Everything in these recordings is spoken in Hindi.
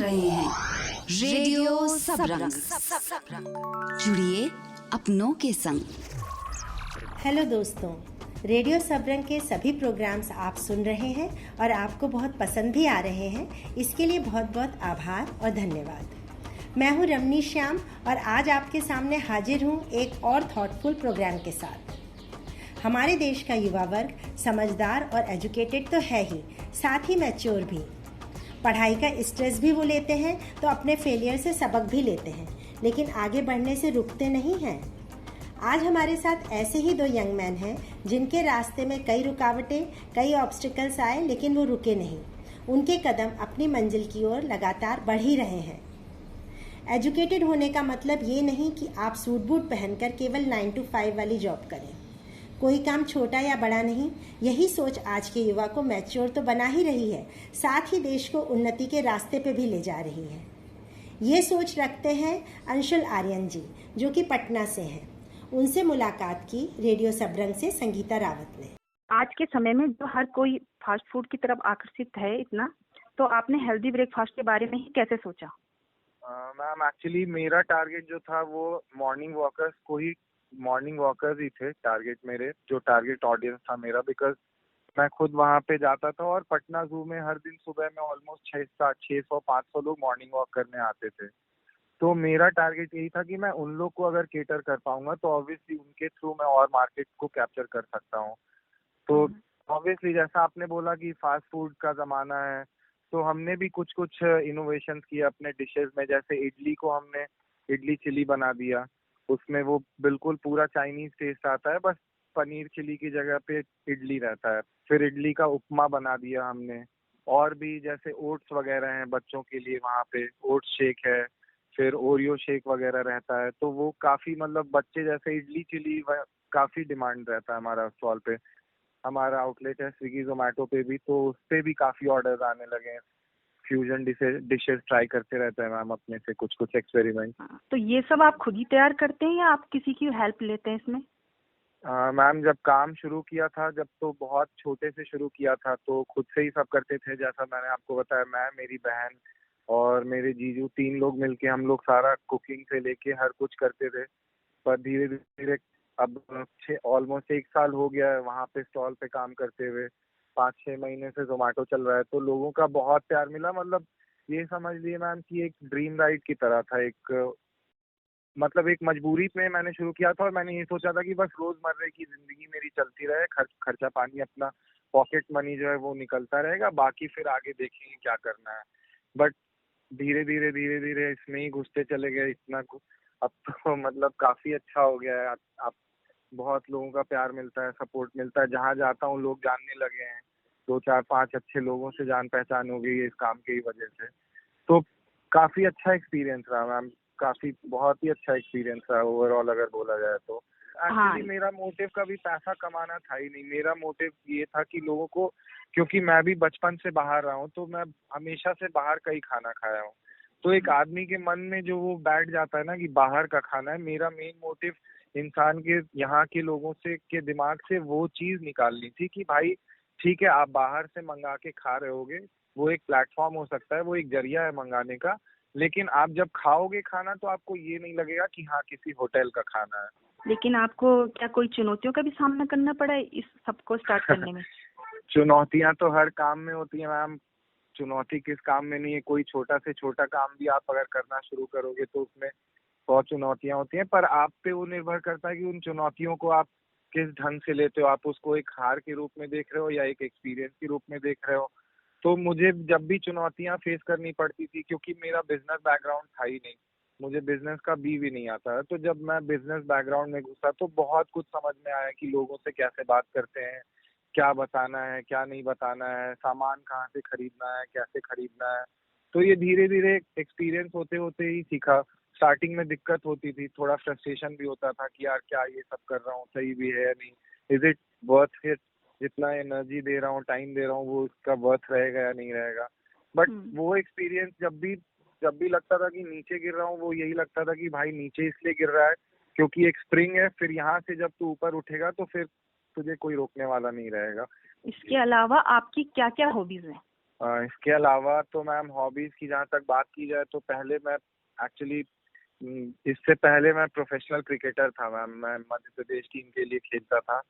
रहे हैं रेडियो सबरंग। जुड़िए अपनों के संग। हेलो दोस्तों, रेडियो सबरंग के सभी प्रोग्राम्स आप सुन रहे हैं और आपको बहुत पसंद भी आ रहे हैं। इसके लिए बहुत बहुत आभार और धन्यवाद। मैं हूं रमनी श्याम और आज आपके सामने हाजिर हूं एक और थॉटफुल प्रोग्राम के साथ। हमारे देश का युवा वर्ग समझदार और एजुकेटेड तो है ही, साथ ही मैच्योर भी। पढ़ाई का स्ट्रेस भी वो लेते हैं तो अपने फेलियर से सबक भी लेते हैं, लेकिन आगे बढ़ने से रुकते नहीं हैं। आज हमारे साथ ऐसे ही दो यंग मैन हैं जिनके रास्ते में कई रुकावटें, कई ऑब्स्टिकल्स आए, लेकिन वो रुके नहीं। उनके कदम अपनी मंजिल की ओर लगातार बढ़ ही रहे हैं। एजुकेटेड होने का मतलब ये नहीं कि आप सूट बूट पहनकर केवल 9 to 5 वाली जॉब करें। कोई काम छोटा या बड़ा नहीं, यही सोच आज के युवा को मैच्योर तो बना ही रही है, साथ ही देश को उन्नति के रास्ते पे भी ले जा रही है। ये सोच रखते हैं अंशुल आर्यन जी, जो कि पटना से हैं। उनसे मुलाकात की रेडियो सबरंग से संगीता रावत ने। आज के समय में जो हर कोई फास्ट फूड की तरफ आकर्षित है इतना, तो आपने हेल्दी ब्रेकफास्ट के बारे में ही कैसे सोचा? मैम एक्चुअली मेरा टारगेट जो था वो मॉर्निंग वॉकर्स ही थे। जो टारगेट ऑडियंस था मेरा, बिकॉज मैं खुद वहाँ पे जाता था और पटना जू में हर दिन सुबह में ऑलमोस्ट 600-500 लोग मॉर्निंग वॉक करने आते थे। तो मेरा टारगेट यही था कि मैं उन लोग को अगर केटर कर पाऊंगा तो ऑब्वियसली उनके थ्रू मैं और मार्केट को कैप्चर कर सकता हूँ। तो ऑब्वियसली जैसा आपने बोला कि फास्ट फूड का जमाना है, तो हमने भी कुछ कुछ इनोवेशन किए अपने डिशेस में। जैसे इडली को हमने इडली चिली बना दिया, उसमें वो बिल्कुल पूरा चाइनीज टेस्ट आता है, बस पनीर चिली की जगह पे इडली रहता है। फिर इडली का उपमा बना दिया हमने। और भी जैसे ओट्स वगैरह हैं बच्चों के लिए, वहाँ पे ओट्स शेक है, फिर ओरियो शेक वगैरह रहता है। तो वो काफी मतलब बच्चे जैसे इडली चिली काफी डिमांड रहता है हमारा स्टॉल पे। हमारा आउटलेट है स्विगी जोमेटो पे भी, तो उस पे भी काफी ऑर्डर्स आने लगे हैं। फ्यूजन डिशेस ट्राई करते रहते हैं मैम अपने से कुछ कुछ एक्सपेरिमेंट। तो ये सब आप खुद ही तैयार करते हैं या आप किसी की हेल्प लेते हैं इसमें? मैम जब काम शुरू किया था, जब तो बहुत छोटे से शुरू किया था, तो खुद से ही सब करते थे। जैसा मैंने आपको बताया, मैं, मेरी बहन और मेरे जीजू 3 लोग मिलके हम लोग सारा कुकिंग से लेके हर कुछ करते थे। पर धीरे धीरे अब ऑलमोस्ट 1 साल हो गया है वहाँ पे स्टॉल पे काम करते हुए। 5-6 महीने से जोमेटो चल रहा है, तो लोगों का बहुत प्यार मिला। मतलब ये समझ लिए मैम कि एक ड्रीम राइड की तरह था। एक मजबूरी में मैंने शुरू किया था और मैंने ये सोचा था कि बस रोजमर्रे की जिंदगी मेरी चलती रहे, खर्चा पानी अपना पॉकेट मनी जो है वो निकलता रहेगा, बाकी फिर आगे देखेंगे क्या करना है। बट धीरे धीरे इसमें ही घुसते चले गए इतना कुछ। अब तो मतलब काफी अच्छा हो गया है। अब बहुत लोगों का प्यार मिलता है, सपोर्ट मिलता है। जहाँ जाता हूँ लोग जानने लगे हैं। 2-4-5 अच्छे लोगों से जान पहचान हो गई है इस काम की वजह से। तो काफी अच्छा एक्सपीरियंस रहा मैम, काफी बहुत ही अच्छा एक्सपीरियंस रहा ओवरऑल अगर बोला जाए तो। एक्चुअली मेरा मोटिव कभी पैसा कमाना था ही नहीं। मेरा मोटिव ये था कि लोगों को, क्योंकि मैं भी बचपन से बाहर रहा हूँ, तो मैं हमेशा से बाहर का ही खाना खाया हूँ। तो एक आदमी के मन में जो वो बैठ जाता है ना कि बाहर का खाना है, मेरा मेन मोटिव इंसान के, यहाँ के लोगों से के दिमाग से वो चीज निकालनी थी कि भाई ठीक है, आप बाहर से मंगा के खा रहे होगे, वो एक प्लेटफॉर्म हो सकता है, वो एक जरिया है मंगाने का, लेकिन आप जब खाओगे खाना तो आपको ये नहीं लगेगा कि हाँ किसी होटल का खाना है। लेकिन आपको क्या कोई चुनौतियों का भी सामना करना पड़ा है इस सबको स्टार्ट करने में? चुनौतियां तो हर काम में होती है मैम। चुनौती किस काम में नहीं है? कोई छोटा से छोटा काम भी आप अगर करना शुरू करोगे तो उसमें 100 चुनौतियां होती हैं। पर आप पे वो निर्भर करता है कि उन चुनौतियों को आप किस ढंग से लेते हो। आप उसको एक हार के रूप में देख रहे हो या एक एक्सपीरियंस के रूप में देख रहे हो। तो मुझे जब भी चुनौतियां फेस करनी पड़ती थी, क्योंकि मेरा बिजनेस बैकग्राउंड था ही नहीं, मुझे बिजनेस का बी भी नहीं आता है, तो जब मैं बिजनेस बैकग्राउंड में घुसा तो बहुत कुछ समझ में आया कि लोगों से कैसे बात करते हैं, क्या बताना है, क्या नहीं बताना है, सामान कहाँ से खरीदना है, कैसे खरीदना है। तो ये धीरे धीरे एक्सपीरियंस होते होते ही सीखा। स्टार्टिंग में दिक्कत होती थी, थोड़ा फ्रस्ट्रेशन भी होता था कि यार क्या ये सब कर रहा हूँ सही भी है या नहीं, इज इट वर्थ इट, जितना एनर्जी दे रहा हूँ, टाइम दे रहा हूँ, वो उसका वर्थ रहेगा या नहीं रहेगा। बट वो एक्सपीरियंस जब भी लगता था कि नीचे गिर रहा हूँ, वो यही लगता था कि भाई नीचे इसलिए गिर रहा है क्योंकि एक स्प्रिंग है, फिर यहाँ से जब तू ऊपर उठेगा तो फिर तुझे कोई रोकने वाला नहीं रहेगा। इसके अलावा आपकी क्या क्या हॉबीज हैं? इसके अलावा तो मैम हॉबीज की जहाँ तक बात की जाए तो पहले मैं एक्चुअली इससे पहले मैं प्रोफेशनल क्रिकेटर था मैम। मैं मध्य प्रदेश टीम के लिए खेलता था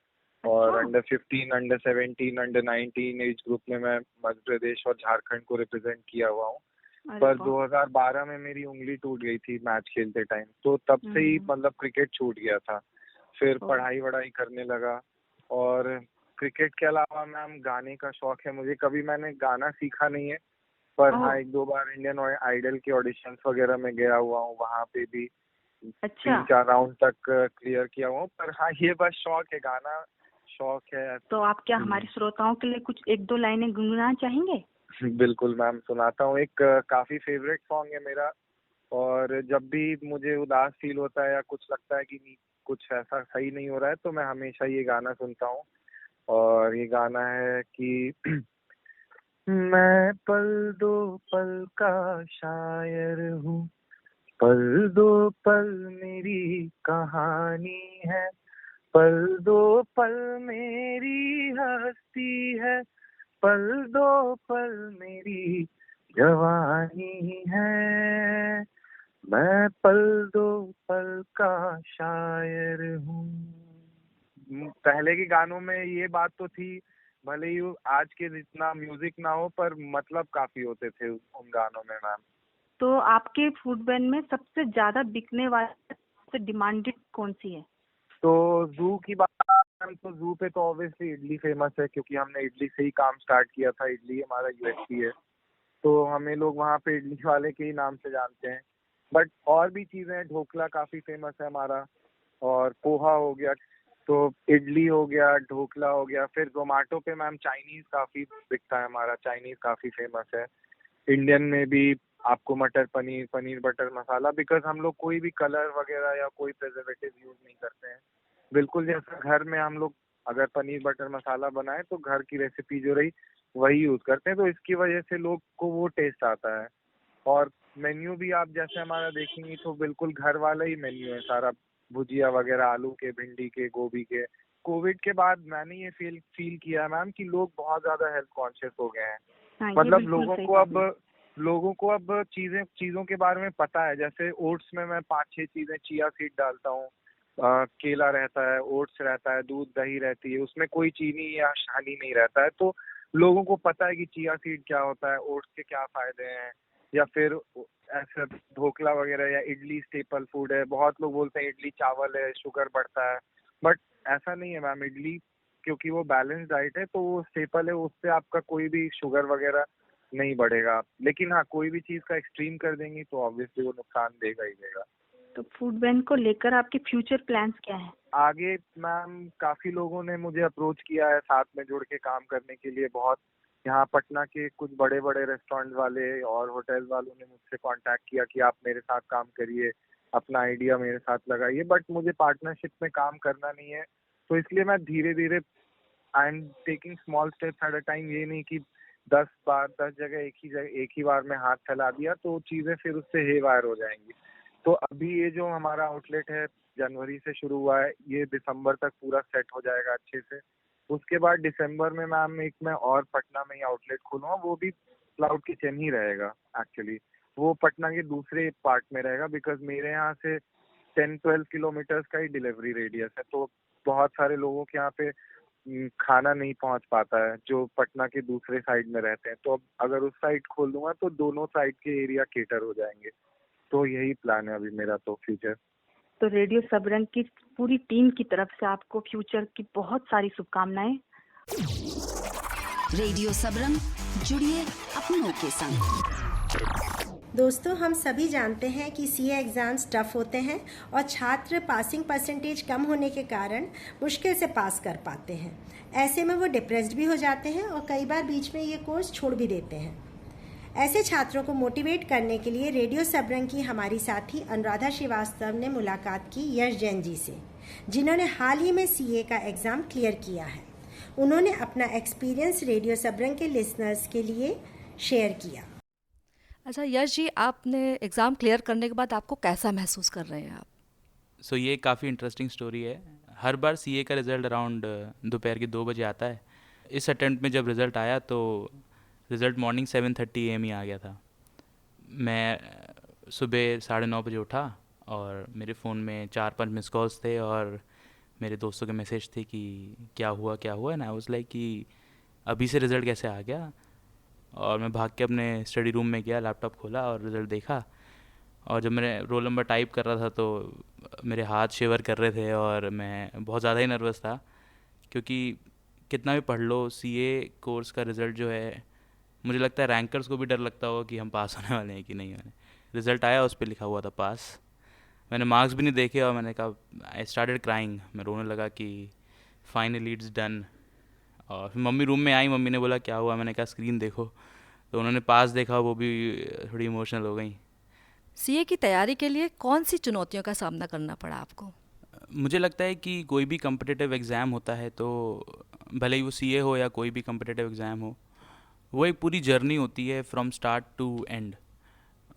और अच्छा। Under 15, under 17, under 19 age group में मैं मध्य प्रदेश और झारखंड को रिप्रेजेंट किया हुआ हूँ। अरे पर वाह। 2012 में मेरी उंगली टूट गई थी मैच खेलते टाइम, तो तब से ही मतलब क्रिकेट छूट गया था। फिर ओ। पढ़ाई वढ़ाई करने लगा और क्रिकेट के अलावा मैम गाने का शौक है मुझे। कभी मैंने गाना सीखा नहीं है, पर हाँ 1-2 बार इंडियन आइडल के ऑडिशंस वगैरह में गया हुआ हूँ, वहाँ पे भी अच्छा, 3-4 राउंड तक क्लियर किया हुआ हूँ। पर हाँ ये बस शौक है, गाना शौक है। तो आप क्या हमारे श्रोताओं के लिए कुछ 1-2 लाइनें गुनगुनाना चाहेंगे? बिल्कुल मैम, सुनाता हूँ। एक काफी फेवरेट सॉन्ग है मेरा, और जब भी मुझे उदास फील होता है या कुछ लगता है कि नहीं कुछ ऐसा सही नहीं हो रहा है, तो मैं हमेशा ये गाना सुनता हूँ। और ये गाना है कि मैं पल दो पल का शायर हूँ, पल दो पल मेरी कहानी है, पल दो पल मेरी हस्ती है, पल दो पल मेरी जवानी है, मैं पल दो पल का शायर हूँ। पहले के गानों में ये बात तो थी, भले ही आज के जितना म्यूजिक ना हो, पर मतलब काफी होते थे उन गानों में मैम। तो आपके फूड वैन में सबसे ज्यादा बिकने वाली, सबसे डिमांडेड कौन सी है? तो जू की बात करें तो जू पे तो ऑब्वियसली इडली फेमस है, क्योंकि हमने इडली से ही काम स्टार्ट किया था। इडली हमारा यूएसपी है, तो हमें लोग वहाँ पे इडली वाले के ही नाम से जानते हैं। बट और भी चीजें हैं, ढोकला काफी फेमस है हमारा, और पोहा हो गया। तो इडली हो गया, ढोकला हो गया। फिर जोमेटो पे मैम चाइनीज काफी बिकता है हमारा, चाइनीज काफी फेमस है। इंडियन में भी आपको मटर paneer, paneer butter masala, because हम लोग कोई भी कलर वगैरह या कोई प्रिजर्वेटिव यूज नहीं करते हैं। बिल्कुल जैसा घर में हम लोग अगर पनीर बटर मसाला बनाए तो घर की रेसिपी जो रही वही यूज करते हैं, तो इसकी वजह से लोग को वो टेस्ट आता है। और मेन्यू भी आप जैसे हमारा देखेंगी तो बिल्कुल घर वाला ही मेन्यू है सारा, भुजिया वगैरह आलू के, भिंडी के, गोभी के। कोविड के बाद मैंने ये फील किया मैम कि लोग बहुत ज्यादा हेल्थ कॉन्शियस हो गए हैं। हाँ, ये मतलब बिल्कुल लोगों सही को बात है। अब चीजों के बारे में पता है। जैसे ओट्स में मैं 5-6 चीजें, चिया सीड डालता हूँ, केला रहता है, ओट्स रहता है, दूध दही रहती है, उसमें कोई चीनी या हनी नहीं रहता है। तो लोगों को पता है कि चिया सीड क्या होता है, ओट्स के क्या फायदे हैं। या फिर ऐसा ढोकला वगैरह या इडली स्टेपल फूड है। बहुत लोग बोलते हैं इडली चावल है, शुगर बढ़ता है, बट ऐसा नहीं है मैम। इडली क्योंकि वो बैलेंस डाइट है, तो वो स्टेपल है, उससे आपका कोई भी शुगर वगैरह नहीं बढ़ेगा। लेकिन हाँ, कोई भी चीज का एक्सट्रीम कर देंगी तो ऑब्वियसली वो नुकसान देगा ही देगा। तो फूड वैन को लेकर आपके फ्यूचर प्लान्स क्या हैं? आगे मैम काफी लोगों ने मुझे अप्रोच किया है साथ में जुड़ के काम करने के लिए। बहुत यहाँ पटना के कुछ बड़े बड़े रेस्टोरेंट वाले और होटल वालों ने मुझसे कांटेक्ट किया कि आप मेरे साथ काम करिए, अपना आइडिया मेरे साथ लगाइए। बट मुझे पार्टनरशिप में काम करना नहीं है, तो इसलिए मैं धीरे धीरे I am taking small steps at a time. ये नहीं कि 10 जगह एक ही बार में हाथ फैला दिया तो चीजें फिर उससे हेवायर हो जाएंगी। तो अभी ये जो हमारा आउटलेट है जनवरी से शुरू हुआ है, ये दिसंबर तक पूरा सेट हो जाएगा अच्छे से। उसके बाद दिसंबर में मैम एक मैं और पटना में ही आउटलेट खोलूंगा, वो भी क्लाउड किचन ही रहेगा। एक्चुअली वो पटना के दूसरे पार्ट में रहेगा, बिकॉज मेरे यहाँ से 10-12 किलोमीटर्स का ही डिलीवरी रेडियस है। तो बहुत सारे लोगों के यहाँ पे खाना नहीं पहुंच पाता है जो पटना के दूसरे साइड में रहते हैं। तो अब अगर उस साइड खोल दूंगा तो दोनों साइड के एरिया केटर हो जाएंगे। तो यही प्लान है अभी मेरा तो फ्यूचर। तो रेडियो सबरंग की पूरी टीम की तरफ से आपको फ्यूचर की बहुत सारी शुभकामनाएं। रेडियो सबरंग, जुड़िए अपनों के संग। दोस्तों, हम सभी जानते हैं कि सीए एग्ज़ाम्स टफ होते हैं और छात्र पासिंग परसेंटेज कम होने के कारण मुश्किल से पास कर पाते हैं। ऐसे में वो डिप्रेस्ड भी हो जाते हैं और कई बार बीच में ये कोर्स छोड़ भी देते हैं। ऐसे छात्रों को मोटिवेट करने के लिए रेडियो सबरंग की हमारी साथी अनुराधा श्रीवास्तव ने मुलाकात की यश जैन जी से, जिन्होंने हाल ही में सीए का एग्ज़ाम क्लियर किया है। उन्होंने अपना एक्सपीरियंस रेडियो सबरंग के लिसनर्स के लिए शेयर किया। अच्छा यश जी, आपने एग्ज़ाम क्लियर करने के बाद आपको कैसा महसूस कर रहे हैं आप? सो ये काफ़ी इंटरेस्टिंग स्टोरी है। हर बार सीए का रिज़ल्ट अराउंड दोपहर के 2 बजे आता है। इस अटेम्प्ट में जब रिज़ल्ट आया तो रिज़ल्ट मॉर्निंग 7:30 AM ही आ गया था। मैं सुबह 9:30 बजे उठा और मेरे फ़ोन में 4-5 मिस कॉल्स थे और मेरे दोस्तों के मैसेज थे कि क्या हुआ एंड आई वाज लाइक कि अभी से रिज़ल्ट कैसे आ गया। और मैं भाग के अपने स्टडी रूम में गया, लैपटॉप खोला और रिज़ल्ट देखा। और जब मैं रोल नंबर टाइप कर रहा था तो मेरे हाथ शिवर कर रहे थे और मैं बहुत ज़्यादा ही नर्वस था, क्योंकि कितना भी पढ़ लो सीए कोर्स का रिज़ल्ट जो है, मुझे लगता है रैंकर्स को भी डर लगता होगा कि हम पास होने वाले हैं कि नहीं होने। रिज़ल्ट आया, उस पर लिखा हुआ था पास। मैंने मार्क्स भी नहीं देखे और मैंने कहा, आई स्टार्टेड क्राइंग, मैं रोने लगा कि फाइनली इट्स डन। और फिर मम्मी रूम में आई, मम्मी ने बोला क्या हुआ, मैंने कहा स्क्रीन देखो, तो उन्होंने पास देखा, वो भी थोड़ी इमोशनल हो गई। सीए की तैयारी के लिए कौन सी चुनौतियों का सामना करना पड़ा आपको? मुझे लगता है कि कोई भी कम्पिटिटिव एग्ज़ाम होता है, तो भले ही वो सीए हो या कोई भी कम्पिटिटिव एग्ज़ाम हो, वो एक पूरी जर्नी होती है फ्रॉम स्टार्ट टू एंड,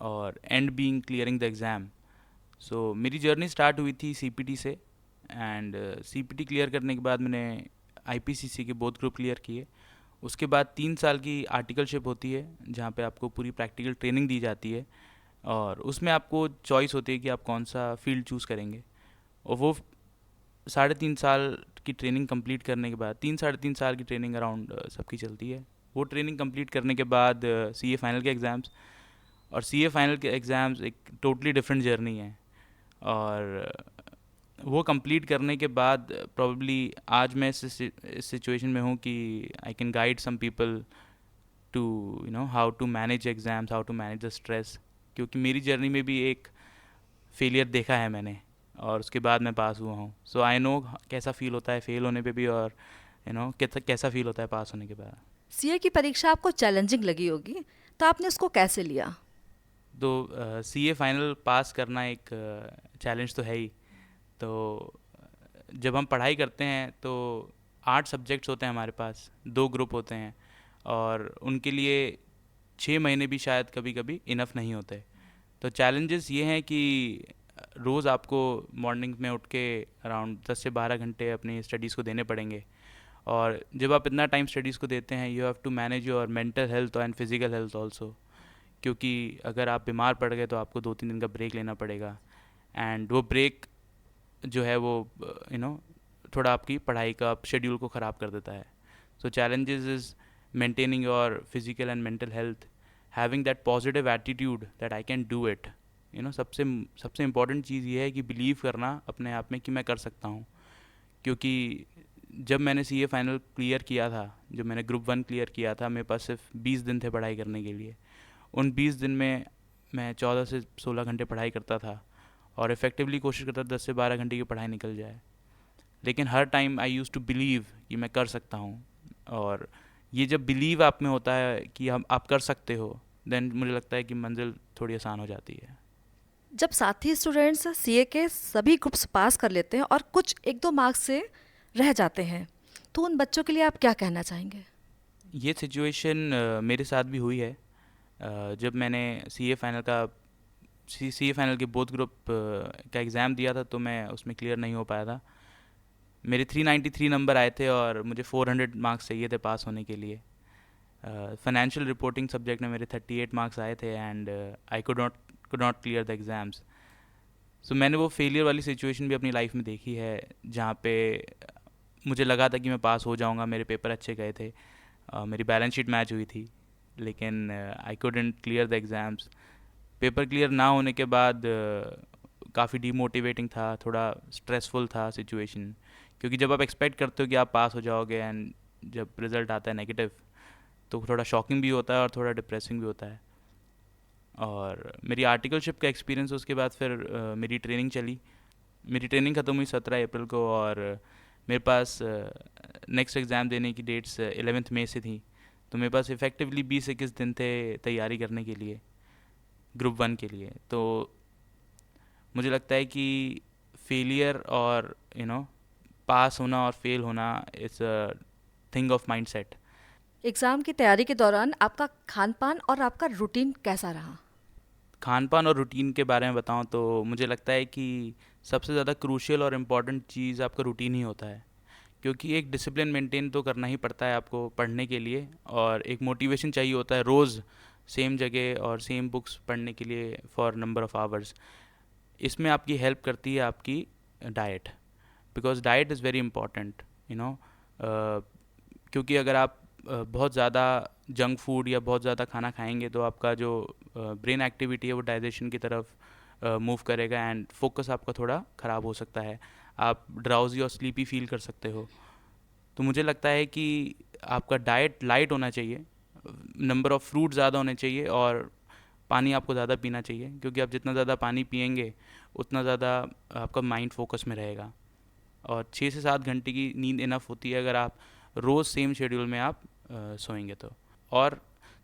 और end being clearing the exam. So मेरी जर्नी स्टार्ट हुई थी सीपीटी से, एंड सीपीटी क्लियर करने के बाद मैंने आईपीसीसी के बोथ ग्रुप क्लियर किए। उसके बाद 3 साल की आर्टिकलशिप होती है जहाँ पे आपको पूरी प्रैक्टिकल ट्रेनिंग दी जाती है, और उसमें आपको चॉइस होती है कि आप कौन सा फील्ड चूज़ करेंगे। और वो 3.5 साल की ट्रेनिंग कंप्लीट करने के बाद, 3-3.5 साल की ट्रेनिंग अराउंड सबकी चलती है। वो ट्रेनिंग कंप्लीट करने के बाद सीए फाइनल के एग्ज़ाम्स, और सीए फाइनल के एग्ज़ाम्स एक टोटली डिफरेंट जर्नी है। और वो कंप्लीट करने के बाद प्रॉब्ली आज मैं इस सिचुएशन में हूँ कि I can guide some people to how to manage exams, how to manage the stress, क्योंकि मेरी जर्नी में भी एक फेलियर देखा है मैंने और उसके बाद मैं पास हुआ हूँ। सो आई नो कैसा फ़ील होता है फेल होने पे भी, और कैसा फ़ील होता है पास होने के बाद। सीए की परीक्षा आपको चैलेंजिंग लगी होगी, तो आपने उसको कैसे लिया? तो सीए फाइनल पास करना एक चैलेंज तो है ही। तो जब हम पढ़ाई करते हैं तो 8 सब्जेक्ट्स होते हैं हमारे पास, 2 ग्रुप होते हैं, और उनके लिए 6 महीने भी शायद कभी कभी इनफ नहीं होते। तो चैलेंजेस ये हैं कि रोज़ आपको मॉर्निंग में उठ के अराउंड 10 से 12 घंटे अपनी स्टडीज़ को देने पड़ेंगे। और जब आप इतना टाइम स्टडीज़ को देते हैं, you have to manage your mental health and physical health also, क्योंकि अगर आप बीमार पड़ गए तो आपको 2-3 दिन का ब्रेक लेना पड़ेगा। एंड वो ब्रेक जो है वो थोड़ा आपकी पढ़ाई का शेड्यूल को ख़राब कर देता है। सो challenges is maintaining your physical and mental health, having that positive attitude that I can do it. सबसे इम्पॉर्टेंट चीज़ ये है कि बिलीव करना अपने आप में कि मैं कर सकता हूँ। क्योंकि जब मैंने सीए फाइनल क्लियर किया था, जब मैंने ग्रुप 1 क्लियर किया था, मेरे पास सिर्फ 20 दिन थे पढ़ाई करने के लिए। उन 20 दिन में मैं 14 से 16 घंटे पढ़ाई करता था और इफ़ेक्टिवली कोशिश करता था 10 से 12 घंटे की पढ़ाई निकल जाए। लेकिन हर time I use to believe कि मैं कर सकता हूँ, और ये जब बिलीव आप में होता है कि आप कर सकते हो, देन मुझे लगता है कि मंजिल थोड़ी आसान हो जाती है। जब साथी स्टूडेंट्स सीए के सभी ग्रुप्स पास कर लेते हैं और कुछ 1-2 मार्क्स से रह जाते हैं, तो उन बच्चों के लिए आप क्या कहना चाहेंगे? ये सिचुएशन मेरे साथ भी हुई है। जब मैंने सीए फाइनल के बोथ ग्रुप का एग्ज़ाम दिया था, तो मैं उसमें क्लियर नहीं हो पाया था। मेरे 393 नंबर आए थे और मुझे 400 मार्क्स चाहिए थे पास होने के लिए। फाइनेंशियल रिपोर्टिंग सब्जेक्ट में मेरे 38 मार्क्स आए थे, and I could not clear the exams. So मैंने वो फेलियर वाली सिचुएशन भी अपनी लाइफ में देखी है, जहाँ पे मुझे लगा था कि मैं पास हो जाऊँगा, मेरे पेपर अच्छे गए थे, मेरी बैलेंस शीट मैच हुई थी, लेकिन I couldn't clear the exams. Paper clear ना होने के बाद काफ़ी डीमोटिवेटिंग था, थोड़ा स्ट्रेसफुल था सिचुएशन, क्योंकि जब आप एक्सपेक्ट करते हो कि आप पास हो जाओगे एंड जब रिज़ल्ट आता है नेगेटिव, तो थोड़ा शॉकिंग भी होता है और थोड़ा डिप्रेसिंग भी होता है। और मेरी आर्टिकलशिप का एक्सपीरियंस, उसके बाद फिर मेरी ट्रेनिंग चली। मेरी ट्रेनिंग ख़त्म हुई 17 अप्रैल को, और मेरे पास नेक्स्ट एग्ज़ाम देने की डेट्स 11 मई से थी। तो मेरे पास इफ़ेक्टिवली 20-21 दिन थे तैयारी करने के लिए ग्रुप 1 के लिए। तो मुझे लगता है कि फेलियर और पास होना और फेल होना is a thing of mind set. Exam की तैयारी के दौरान आपका खान पान और आपका रूटीन कैसा रहा? खान पान और रूटीन के बारे में बताऊं तो मुझे लगता है कि सबसे ज़्यादा क्रूशियल और इम्पॉर्टेंट चीज़ आपका रूटीन ही होता है, क्योंकि एक डिसिप्लिन मेंटेन तो करना ही पड़ता है आपको पढ़ने के लिए, और एक मोटिवेशन चाहिए होता है रोज़ सेम जगह और सेम बुक्स पढ़ने के लिए फॉर नंबर ऑफ़ आवर्स। इसमें आपकी हेल्प करती है आपकी diet, because diet is very important, you know. क्योंकि अगर आप बहुत ज़्यादा जंक फूड या बहुत ज़्यादा खाना खाएंगे तो आपका जो ब्रेन एक्टिविटी है वो डाइजेशन की तरफ मूव करेगा, एंड फोकस आपका थोड़ा ख़राब हो सकता है, आप ड्राउजी और स्लीपी फील कर सकते हो। तो मुझे लगता है कि आपका डाइट लाइट होना चाहिए, नंबर ऑफ़ फ्रूट ज़्यादा होने चाहिए, और पानी आपको ज़्यादा पीना चाहिए, क्योंकि आप जितना ज़्यादा पानी पिएंगे उतना ज़्यादा आपका माइंड फोकस में रहेगा। और 6 से 7 घंटे की नींद इनफ होती है अगर आप रोज़ सेम शेड्यूल में आप सोएंगे तो। और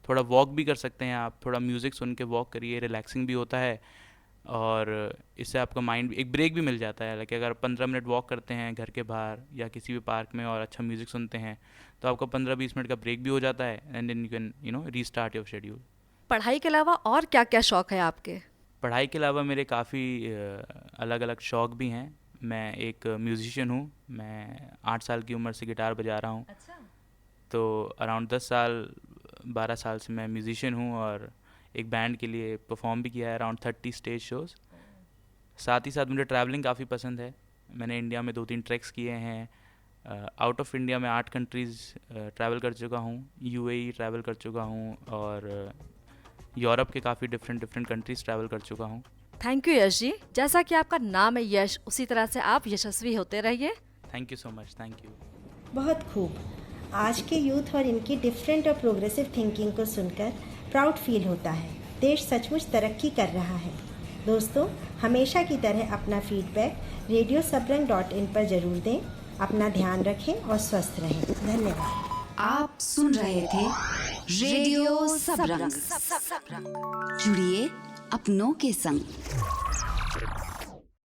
थोड़ा वॉक भी कर सकते हैं आप, थोड़ा म्यूज़िक सुन के वॉक करिए, रिलैक्सिंग भी होता है, और इससे आपका माइंड एक ब्रेक भी मिल जाता है। लाइक अगर 15 मिनट वॉक करते हैं घर के बाहर या किसी भी पार्क में और अच्छा म्यूज़िक सुनते हैं तो आपका 15-20 मिनट का ब्रेक भी हो जाता है, and then you can restart your schedule. पढ़ाई के अलावा और क्या क्या शौक है आपके? पढ़ाई के अलावा मेरे काफ़ी अलग अलग शौक़ भी हैं। मैं एक म्यूज़िशियन हूँ, मैं 8 साल की उम्र से गिटार बजा रहा हूँ। अच्छा। तो अराउंड 12 साल से मैं म्यूज़िशियन हूँ, और एक बैंड के लिए परफॉर्म भी किया है, अराउंड 30 स्टेज शोज़। साथ ही साथ मुझे ट्रैवलिंग काफ़ी पसंद है। मैंने इंडिया में 2-3 ट्रैक्स किए हैं, आउट ऑफ इंडिया में 8 कंट्रीज़ ट्रैवल कर चुका हूँ, UAE ट्रैवल कर चुका हूँ, और यूरोप के काफ़ी डिफरेंट कंट्रीज़ ट्रैवल कर चुका हूँ। Thank you Yash ji. जैसा कि आपका नाम है यश, उसी तरह से आप यशस्वी होते रहिए। Thank you so much. Thank you. बहुत खूब। आज के यूथ और इनकी डिफरेंट और प्रोग्रेसिव थिंकिंग को सुनकर प्राउड फील होता है। देश सचमुच तरक्की कर रहा है। दोस्तों, हमेशा की तरह अपना फीडबैक radiosabran.in पर ज़रूर दें। अपना ध्यान रखें और स्वस्थ रहें। धन्यवाद। आप सुन रहे थे रेडियो सबरंग। जुड़िए अपनों के संग।